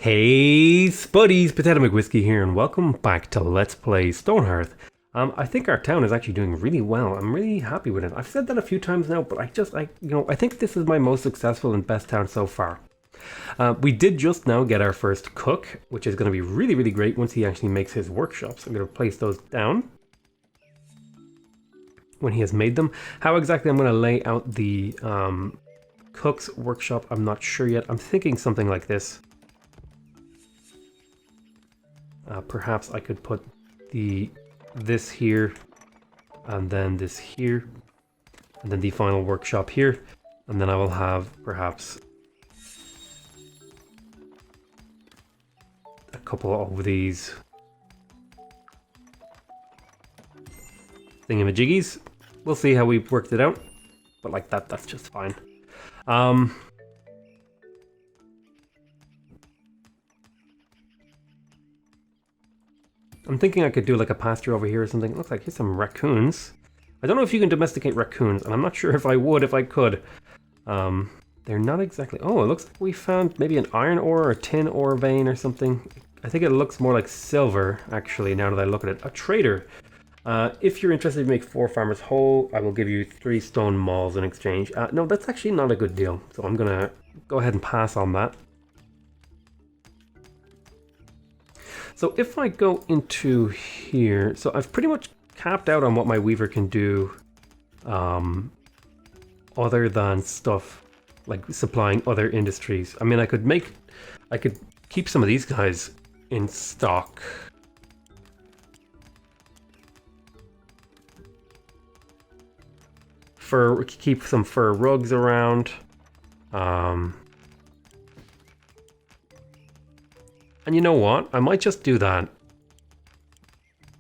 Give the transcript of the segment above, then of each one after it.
Hey, spuddies, PotatoMcWhiskey here, and welcome back to Let's Play Stonehearth. I think our town is actually doing really well. I'm really happy with it. I've said that a few times now, but I think this is my most successful and best town so far. We did just now get our first cook, which is going to be really, really great once he actually makes his workshops. I'm going to place those down when he has made them. How exactly I'm going to lay out the cook's workshop, I'm not sure yet. I'm thinking something like this. Perhaps I could put this here, and then this here, and then the final workshop here, and then I will have perhaps a couple of these thingamajiggies. We'll see how we've worked it out, but like that's just fine. I'm thinking I could do like a pasture over here or something. It looks like here's some raccoons. I don't know if you can domesticate raccoons, and I'm not sure if I would if I could. They're not exactly... Oh, it looks like we found maybe an iron ore or a tin ore vein or something. I think it looks more like silver, actually, now that I look at it. A trader. If you're interested to make 4 farmers whole, I will give you 3 stone mauls in exchange. No, that's actually not a good deal, so I'm gonna go ahead and pass on that. So if I go into here, so I've pretty much capped out on what my weaver can do, other than stuff like supplying other industries. I mean, I could keep some of these guys in stock. Keep some fur rugs around. And you know what? I might just do that.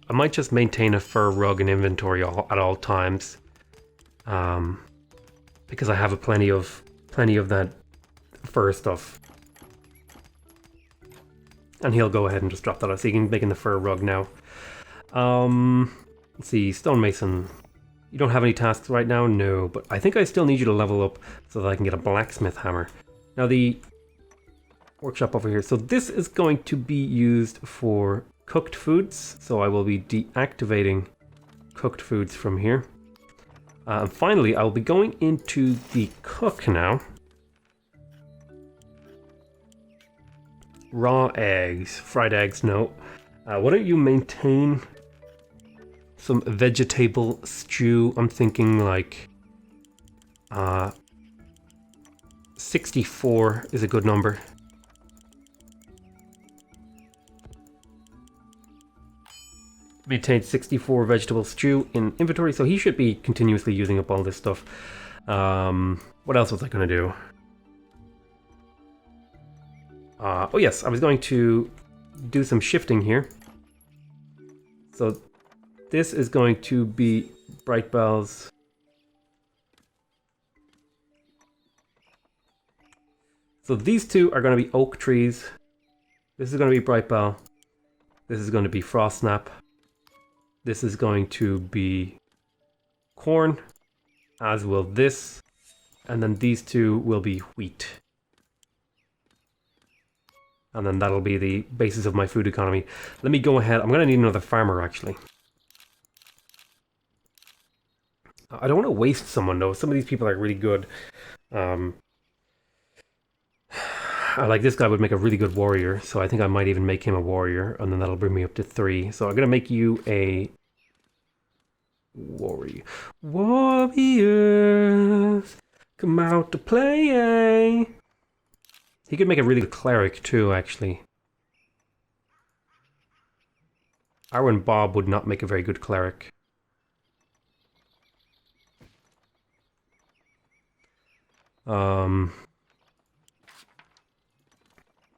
I might just maintain a fur rug in inventory at all times, because I have plenty of that fur stuff. And he'll go ahead and just drop that out, so he can make in the fur rug now. Let's see, stonemason. You don't have any tasks right now? No, but I think I still need you to level up so that I can get a blacksmith hammer. Now the workshop over here. So this is going to be used for cooked foods. So I will be deactivating cooked foods from here. And finally, I'll be going into the cook now. Raw eggs, fried eggs, no. Why don't you maintain some vegetable stew? I'm thinking like 64 is a good number. Maintain 64 vegetable stew in inventory, so he should be continuously using up all this stuff. What else was I going to do? Oh yes, I was going to do some shifting here. So this is going to be bright bells. So these two are going to be oak trees. This is going to be bright bell. This is going to be frost snap. This is going to be corn, as will this, and then these two will be wheat. And then that'll be the basis of my food economy. Let me go ahead. I'm going to need another farmer, actually. I don't want to waste someone, though. Some of these people are really good. Like this guy would make a really good warrior, so I think I might even make him a warrior, and then that'll bring me up to 3. So I'm gonna make you a warrior. Warriors, come out to play. He could make a really good cleric too, actually. Arwen Bob would not make a very good cleric.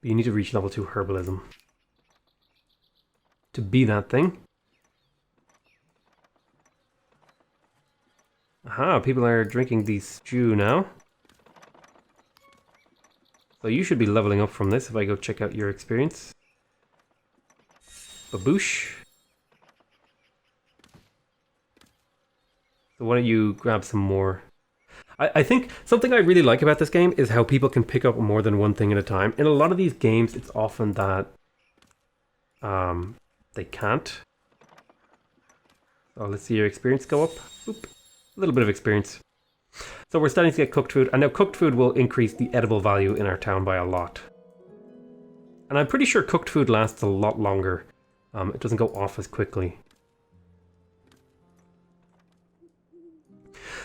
You need to reach level 2 herbalism to be that thing. Aha, people are drinking the stew now. So you should be leveling up from this if I go check out your experience. Baboosh. So why don't you grab some more? I think something I really like about this game is how people can pick up more than one thing at a time. In a lot of these games, it's often that they can't. So let's see your experience go up. Oop, a little bit of experience. So we're starting to get cooked food, and now cooked food will increase the edible value in our town by a lot. And I'm pretty sure cooked food lasts a lot longer. It doesn't go off as quickly.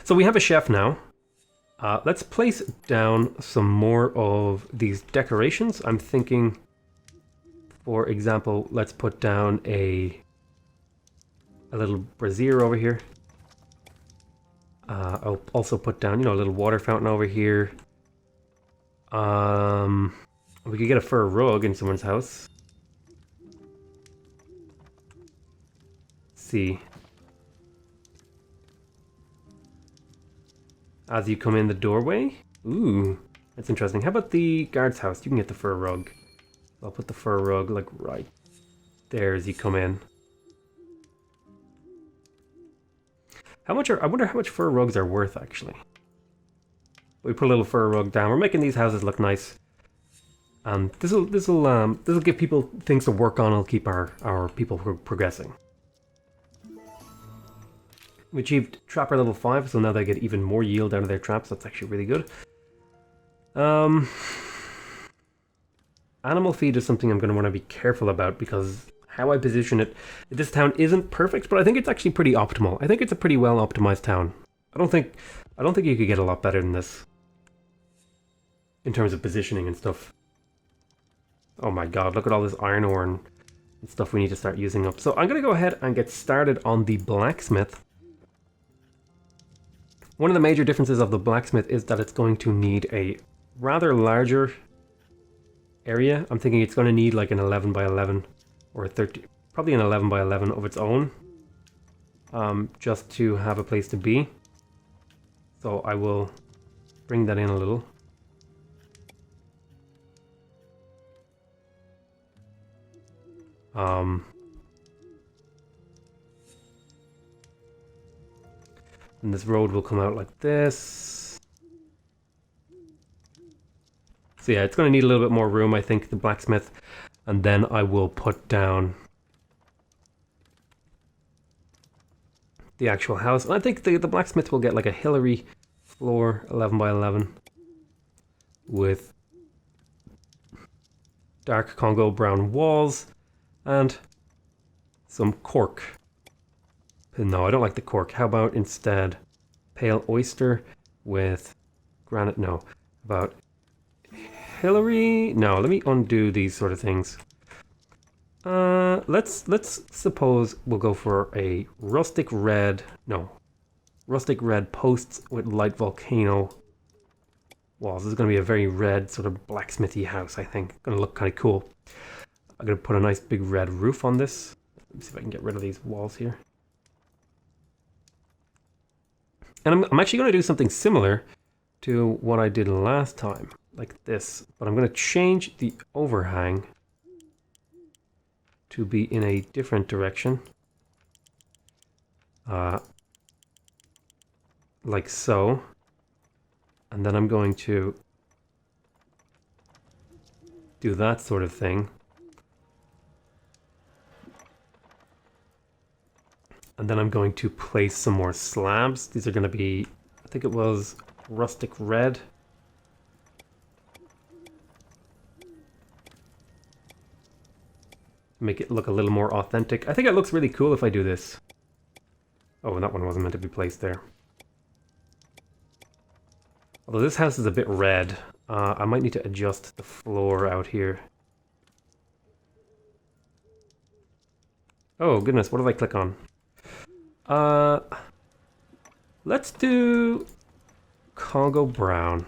So we have a chef now. Let's place down some more of these decorations. I'm thinking, for example, let's put down a little brazier over here. I'll also put down, a little water fountain over here. We could get a fur rug in someone's house. Let's see. As you come in the doorway. Ooh, that's interesting. How about the guard's house? You can get the fur rug. I'll put the fur rug like right there as you come in. I wonder how much fur rugs are worth actually. We put a little fur rug down. We're making these houses look nice. And this'll give people things to work on. It'll keep our people progressing. We achieved Trapper level 5, so now they get even more yield out of their traps. That's actually really good. Animal feed is something I'm going to want to be careful about because how I position it. This town isn't perfect, but I think it's actually pretty optimal. I think it's a pretty well optimized town. I don't think you could get a lot better than this in terms of positioning and stuff. Oh my god, look at all this iron ore and stuff we need to start using up. So I'm going to go ahead and get started on the blacksmith. One of the major differences of the blacksmith is that it's going to need a rather larger area. I'm thinking it's going to need like an 11 by 11 or a 30, probably an 11 by 11 of its own, just to have a place to be. So I will bring that in a little. And this road will come out like this. So yeah, it's going to need a little bit more room, I think, the blacksmith. And then I will put down the actual house. And I think the blacksmith will get like a Hillary floor, 11 by 11. With dark Congo brown walls. And some cork. No, I don't like the cork. How about instead pale oyster with granite? No. About Hillary? No, let me undo these sort of things. Let's suppose we'll go for a rustic red posts with light volcano walls. This is going to be a very red sort of blacksmithy house, I think. Going to look kind of cool. I'm going to put a nice big red roof on this. Let me see if I can get rid of these walls here. And I'm actually going to do something similar to what I did last time, like this. But I'm going to change the overhang to be in a different direction. Like so. And then I'm going to do that sort of thing. And then I'm going to place some more slabs. These are going to be, I think it was rustic red. Make it look a little more authentic. I think it looks really cool if I do this. Oh, and that one wasn't meant to be placed there. Although this house is a bit red, I might need to adjust the floor out here. Oh goodness, what did I click on? Let's do Congo brown.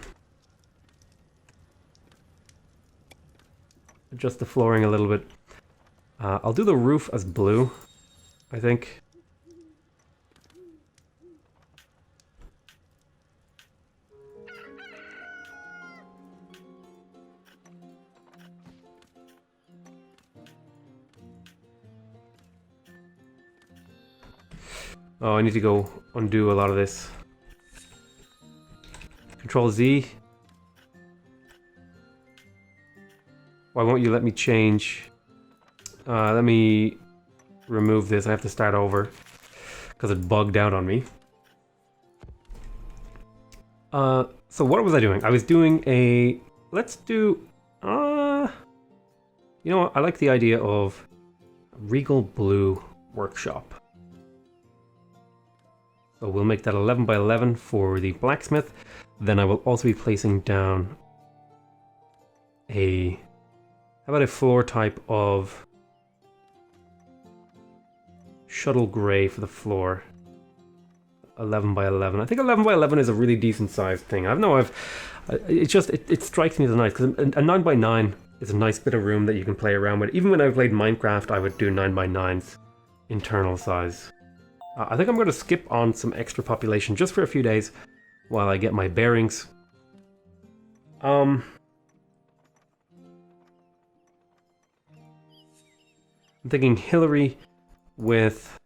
Adjust the flooring a little bit. I'll do the roof as blue, I think. Oh, I need to go undo a lot of this. Control Z. Why won't you let me change? Let me remove this. I have to start over because it bugged out on me. So what was I doing? I was doing a... Let's do... You know what? I like the idea of Regal Blue Workshop. So we'll make that 11 by 11 for the blacksmith. Then I will also be placing down a... How about a floor type of shuttle gray for the floor? 11 by 11. I think 11 by 11 is a really decent sized thing. I don't know. It strikes me as nice because a 9 by 9 is a nice bit of room that you can play around with. Even when I played Minecraft, I would do 9 by 9s internal size. I think I'm going to skip on some extra population just for a few days while I get my bearings. I'm thinking Hillary with...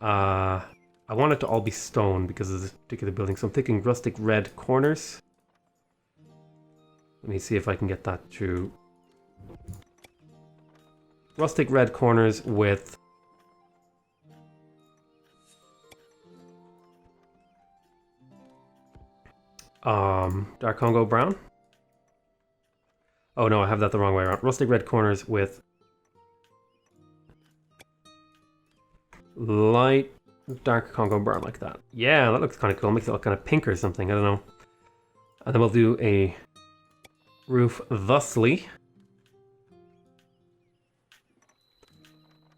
I want it to all be stone because of this particular building, so I'm thinking rustic red corners. Let me see if I can get that to... Rustic red corners with... Dark Congo brown? Oh no, I have that the wrong way around. Rustic red corners with... light dark Congo brown like that. Yeah, that looks kind of cool. Makes it look kind of pink or something. I don't know. And then we'll do a roof thusly.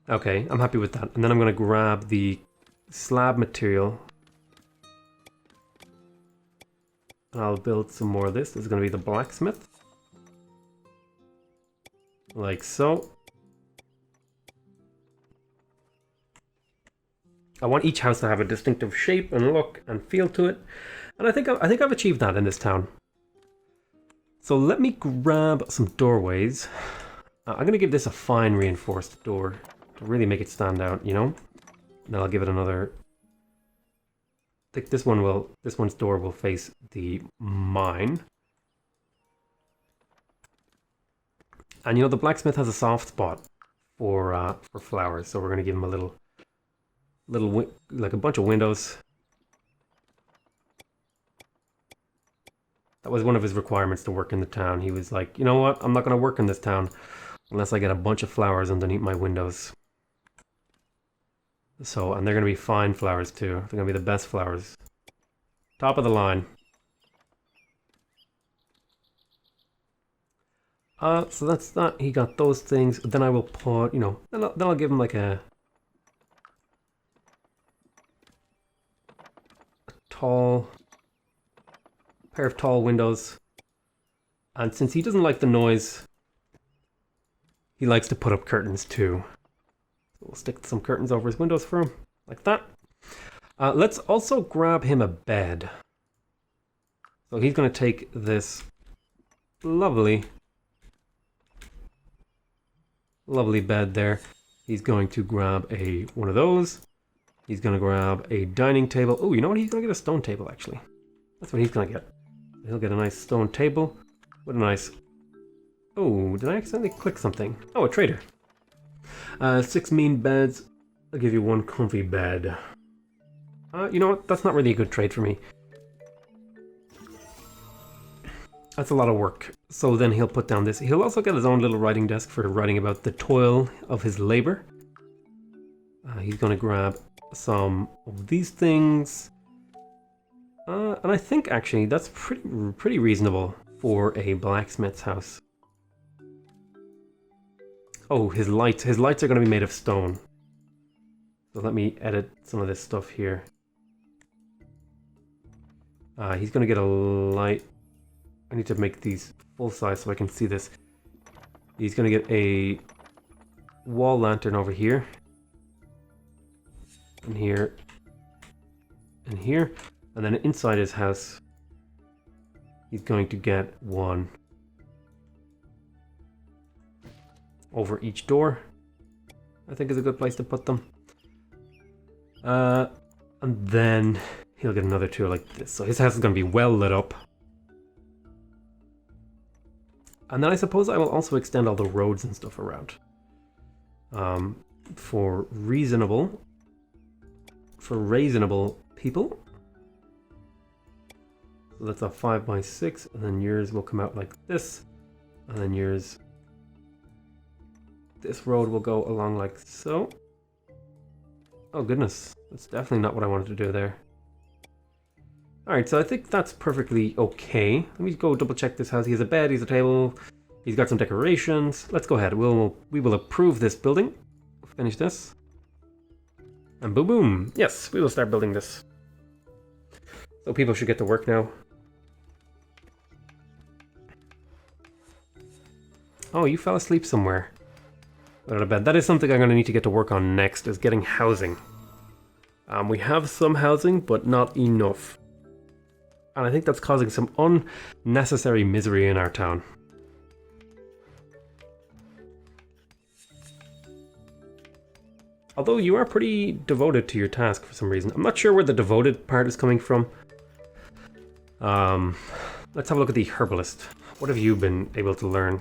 Okay, I'm happy with that. And then I'm going to grab the slab material. And I'll build some more of this. This is going to be the blacksmith. Like so. I want each house to have a distinctive shape and look and feel to it, and I think I've achieved that in this town. So let me grab some doorways. I'm going to give this a fine reinforced door to really make it stand out, you know. And then I'll give it another. I think this one's door will face the mine. And you know the blacksmith has a soft spot for flowers, so we're going to give him a little like a bunch of windows. That was one of his requirements to work in the town. He was like, you know what, I'm not going to work in this town unless I get a bunch of flowers underneath my windows. So, and they're going to be fine flowers too. They're going to be the best flowers. Top of the line. So that's that. He got those things. Then I will put, you know, then I'll give him like a pair of tall windows, and since he doesn't like the noise, he likes to put up curtains too. So we'll stick some curtains over his windows for him, like that. Let's also grab him a bed. So he's going to take this lovely bed there. He's going to grab one of those. He's going to grab a dining table. Oh, you know what? He's going to get a stone table, actually. That's what he's going to get. He'll get a nice stone table with a nice... Oh, did I accidentally click something? Oh, a trader. 6 mean beds. I'll give you 1 comfy bed. You know what? That's not really a good trade for me. That's a lot of work. So then he'll put down this. He'll also get his own little writing desk for writing about the toil of his labor. He's going to grab some of these things. And I think actually that's pretty reasonable for a blacksmith's house. Oh, his lights are going to be made of stone. So let me edit some of this stuff here. He's going to get a light. I need to make these full size so I can see this. He's going to get a wall lantern over here. And here. And here. And then inside his house, he's going to get one over each door. I think is a good place to put them. And then He'll get another 2 like this. So his house is going to be well lit up. And then I suppose I will also extend all the roads and stuff around. For reasonable people. So that's a 5x6, and then yours will come out like this, and then yours, this road will go along like so. Oh goodness, that's definitely not what I wanted to do there. Alright, so I think that's perfectly okay. Let me go double check this house. He has a bed, he has a table, he's got some decorations. Let's go ahead, we will approve this building. Finish this. And boom boom, yes, we will start building this. So people should get to work now. Oh, you fell asleep somewhere. Out of bed. That is something I'm going to need to get to work on next, is getting housing. We have some housing, but not enough. And I think that's causing some unnecessary misery in our town. Although you are pretty devoted to your task for some reason. I'm not sure where the devoted part is coming from. Let's have a look at the herbalist. What have you been able to learn?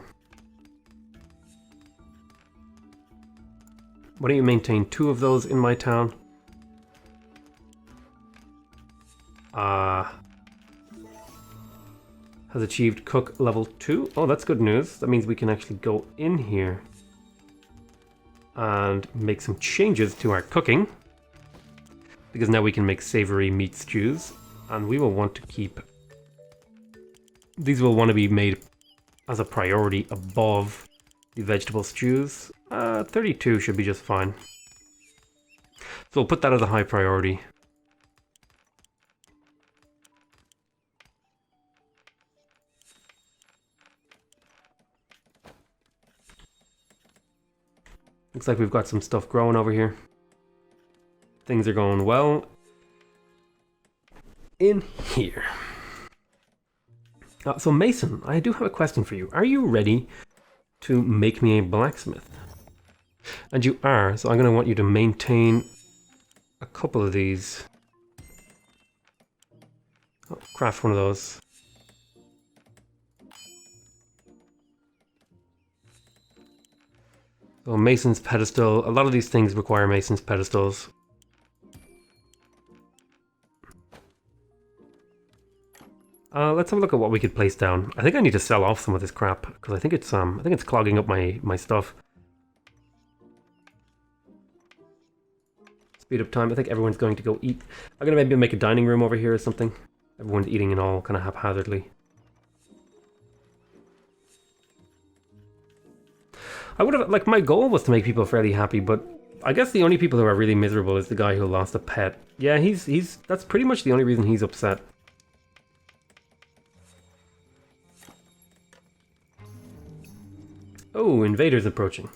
Why don't you maintain 2 of those in my town? Has achieved cook level 2. Oh, that's good news. That means we can actually go in here and make some changes to our cooking. Because now we can make savory meat stews. And we will want to keep... These will want to be made as a priority above the vegetable stews. 32 should be just fine. So we'll put that as a high priority. Looks like we've got some stuff growing over here. Things are going well in here. So Mason, I do have a question for you. Are you ready to make me a blacksmith? And you are, so I'm going to want you to maintain a couple of these. Oh, craft one of those. So Mason's pedestal. A lot of these things require Mason's pedestals. Let's have a look at what we could place down. I think I need to sell off some of this crap because I think it's clogging up my stuff. Speed up time. I think everyone's going to go eat. I'm gonna maybe make a dining room over here or something. Everyone's eating and all kind of haphazardly. I would have, like, my goal was to make people fairly happy, but I guess the only people who are really miserable is the guy who lost a pet. Yeah, that's pretty much the only reason he's upset. Oh, invaders approaching.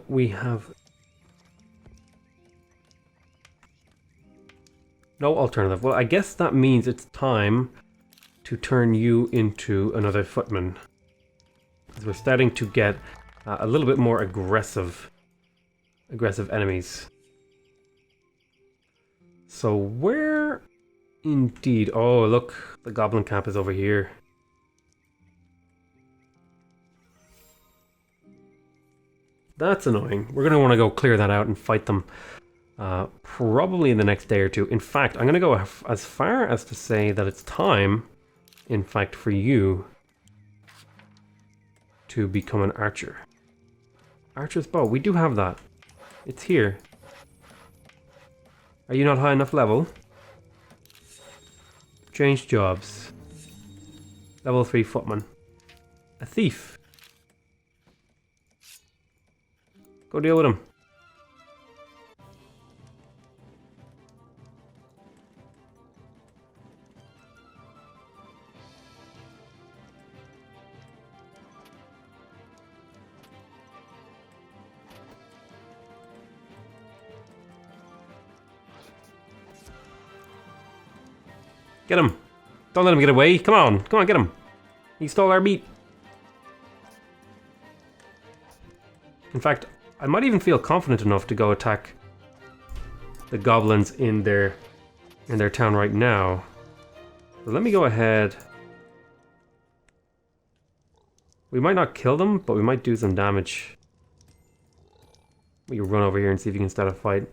We have no alternative. Well, I guess that means it's time to turn you into another footman. Because we're starting to get a little bit more aggressive enemies. So where indeed? Oh, look, the goblin camp is over here. That's annoying. We're going to want to go clear that out and fight them probably in the next day or two. In fact, I'm going to go as far as to say that it's time, in fact, for you to become an archer. Archer's bow. We do have that. It's here. Are you not high enough level? Change jobs. Level 3 footman. A thief. Go deal with him. Get him. Don't let him get away. Come on. Come on, get him. He stole our meat. In fact, I might even feel confident enough to go attack the goblins in their town right now. So let me go ahead. We might not kill them, but we might do some damage. We can run over here and see if you can start a fight.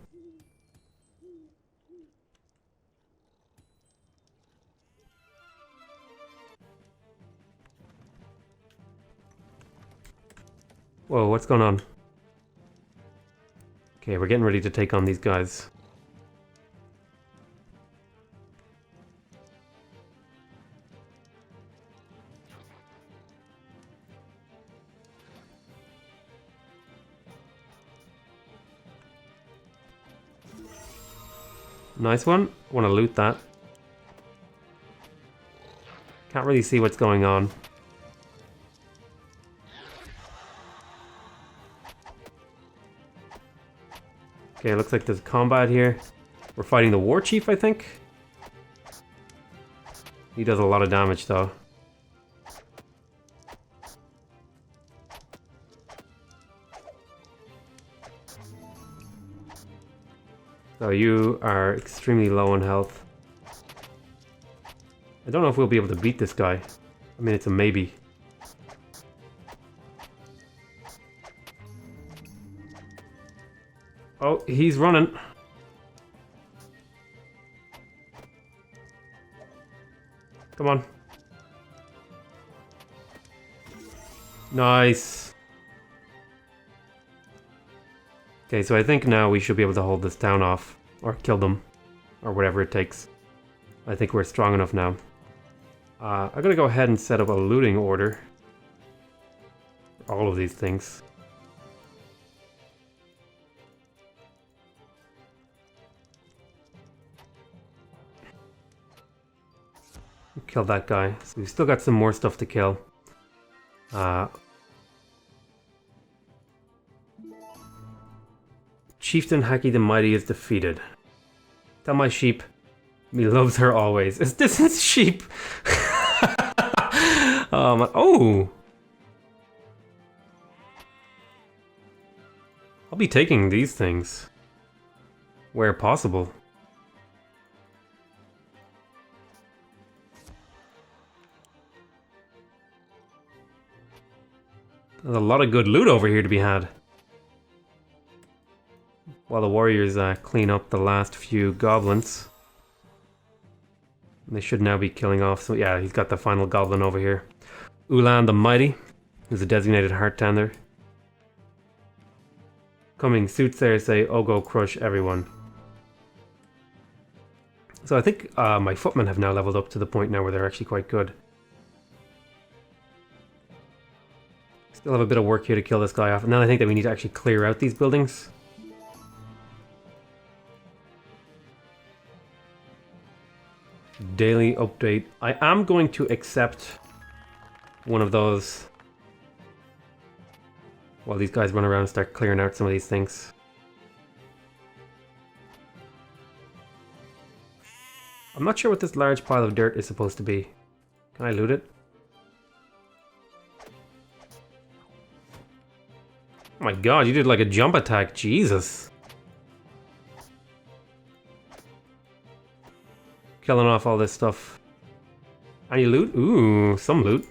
Whoa, what's going on? Okay, we're getting ready to take on these guys. Nice one. Want to loot that. Can't really see what's going on. Okay, looks like there's combat here. We're fighting the war chief, I think. He does a lot of damage, though. So you are extremely low on health. I don't know if we'll be able to beat this guy. I mean, it's a maybe. Oh, he's running. Come on. Nice. Okay, so I think now we should be able to hold this town off. Or kill them. Or whatever it takes. I think we're strong enough now. I'm gonna go ahead and set up a looting order. For all of these things. Kill that guy. So we've still got some more stuff to kill. Chieftain Haki the Mighty is defeated. Tell my sheep, me loves her always. Is this his sheep? Oh! I'll be taking these things. Where possible. There's a lot of good loot over here to be had. While the warriors clean up the last few goblins. They should now be killing off. So yeah, he's got the final goblin over here. Ulan the Mighty, who's a designated heart tender. Coming soothsayers say, "Oh, go crush everyone." So I think my footmen have now leveled up to the point now where they're actually quite good. Still have a bit of work here to kill this guy off. And then I think that we need to actually clear out these buildings. Daily update. I am going to accept one of those while these guys run around and start clearing out some of these things. I'm not sure what this large pile of dirt is supposed to be. Can I loot it? Oh my god, you did like a jump attack. Jesus. Killing off all this stuff. Any loot? Ooh, some loot.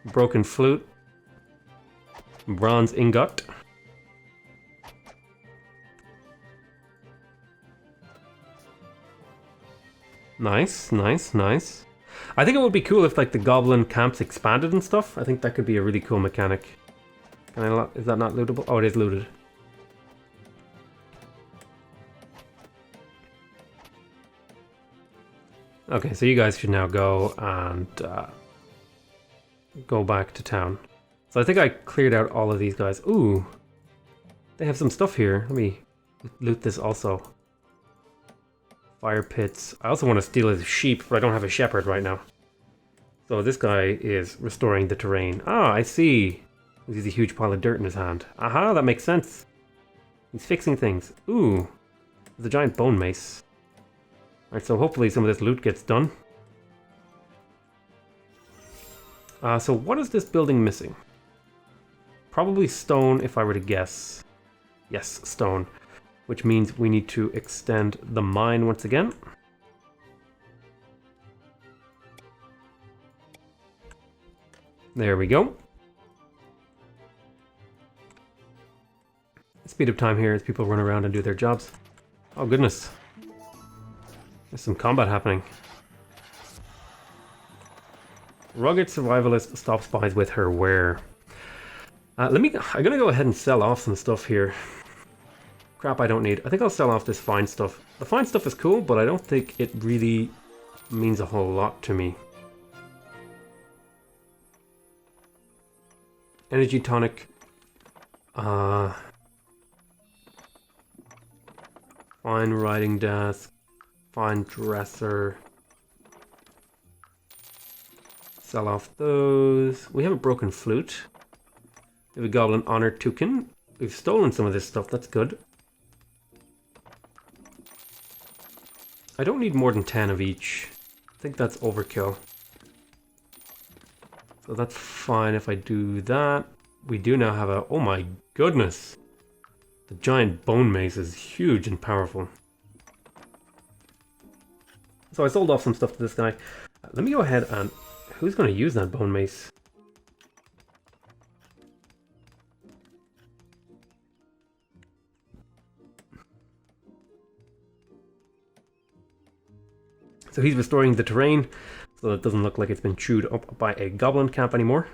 Broken flute. Bronze ingot. Nice, nice, nice. I think it would be cool if like the goblin camps expanded and stuff. I think that could be a really cool mechanic. Can I is that not lootable? Oh, it is looted. Okay, so you guys should now go and go back to town. So I think I cleared out all of these guys. Ooh, they have some stuff here. Let me loot this also. Fire pits. I also want to steal his sheep, but I don't have a shepherd right now. So this guy is restoring the terrain. Ah, I see. He has a huge pile of dirt in his hand. Aha, that makes sense. He's fixing things. Ooh, there's a giant bone mace. Alright, so hopefully some of this loot gets done. So what is this building missing? Probably stone if I were to guess. Yes, stone. Which means we need to extend the mine once again. There we go. Speed up time here as people run around and do their jobs. Oh goodness. There's some combat happening. Rugged survivalist stops spies with her ware. I'm gonna go ahead and sell off some stuff here. Crap I don't need. I think I'll sell off this fine stuff. The fine stuff is cool, but I don't think it really means a whole lot to me. Energy tonic. Fine writing desk. Fine dresser. Sell off those. We have a broken flute. We have a goblin honor token. We've stolen some of this stuff, that's good. I don't need more than 10 of each. I think that's overkill. So that's fine if I do that. We do now have a... Oh my goodness! The giant bone mace is huge and powerful. So I sold off some stuff to this guy. Let me go ahead and... Who's going to use that bone mace? So he's restoring the terrain, so it doesn't look like it's been chewed up by a goblin camp anymore.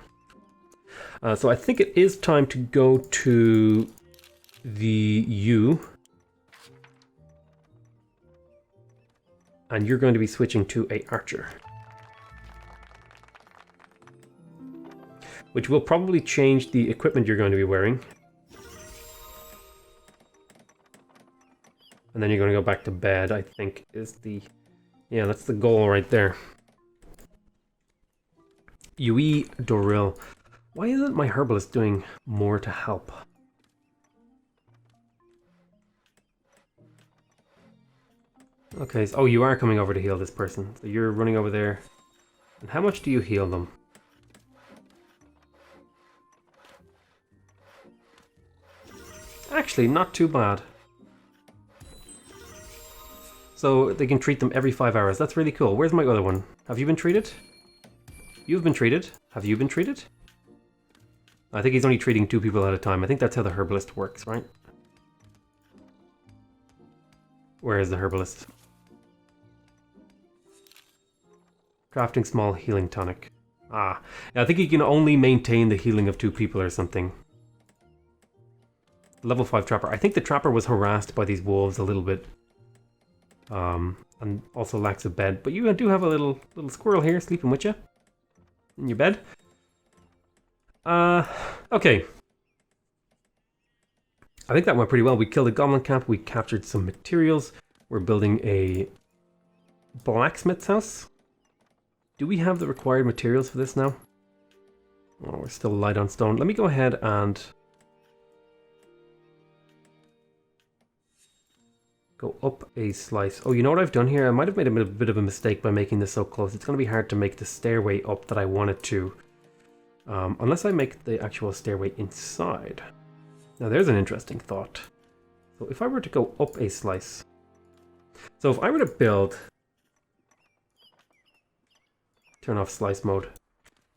So I think it is time to go to the U. And you're going to be switching to a archer. Which will probably change the equipment you're going to be wearing. And then you're going to go back to bed, I think, is the... Yeah, that's the goal right there. Yui Doril. Why isn't my herbalist doing more to help? Okay, so, oh, you are coming over to heal this person. So you're running over there. And how much do you heal them? Actually, not too bad. So they can treat them every 5 hours. That's really cool. Where's my other one? Have you been treated? You've been treated. Have you been treated? I think he's only treating 2 people at a time. I think that's how the herbalist works, right? Where is the herbalist? Crafting small healing tonic. Ah, I think he can only maintain the healing of 2 people or something. Level 5 trapper. I think the trapper was harassed by these wolves a little bit. And also lacks a bed. But you do have a little squirrel here sleeping with you. In your bed. Okay. I think that went pretty well. We killed a goblin camp. We captured some materials. We're building a blacksmith's house. Do we have the required materials for this now? Oh, we're still light on stone. Let me go ahead and... go up a slice. Oh, you know what I've done here? I might have made a bit of a mistake by making this so close. It's going to be hard to make the stairway up that I wanted to. Unless I make the actual stairway inside. Now there's an interesting thought. So if I were to go up a slice. So if I were to build... Turn off slice mode.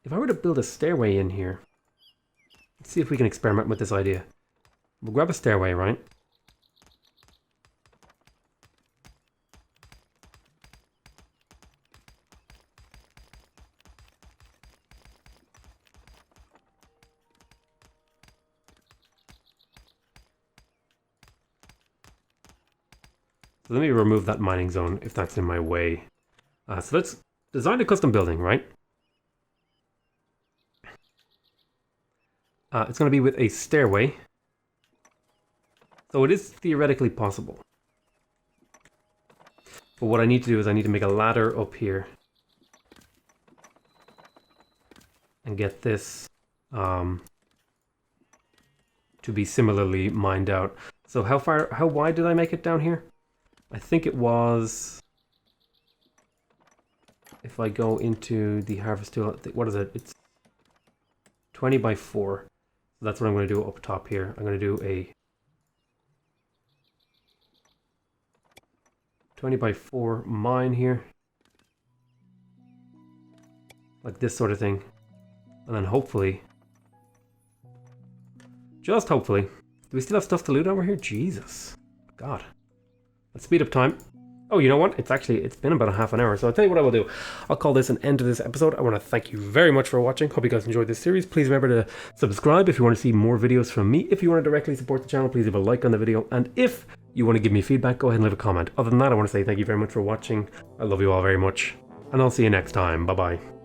If I were to build a stairway in here. Let's see if we can experiment with this idea. We'll grab a stairway, right? So let me remove that mining zone if that's in my way. So let's design a custom building, right? It's going to be with a stairway. So it is theoretically possible. But what I need to do is I need to make a ladder up here. And get this to be similarly mined out. So how wide did I make it down here? I think it was, if I go into the harvest tool, what is it? It's 20 by 4. So that's what I'm going to do up top here. I'm going to do a 20 by 4 mine here. Like this sort of thing. And then hopefully, just hopefully, do we still have stuff to loot over here? Jesus. God. Let's speed up time. Oh, you know what? It's been about a half an hour, so I'll tell you what I will do. I'll call this an end to this episode. I want to thank you very much for watching. Hope you guys enjoyed this series. Please remember to subscribe if you want to see more videos from me. If you want to directly support the channel, please leave a like on the video. And if you want to give me feedback, go ahead and leave a comment. Other than that, I want to say thank you very much for watching. I love you all very much. And I'll see you next time. Bye-bye.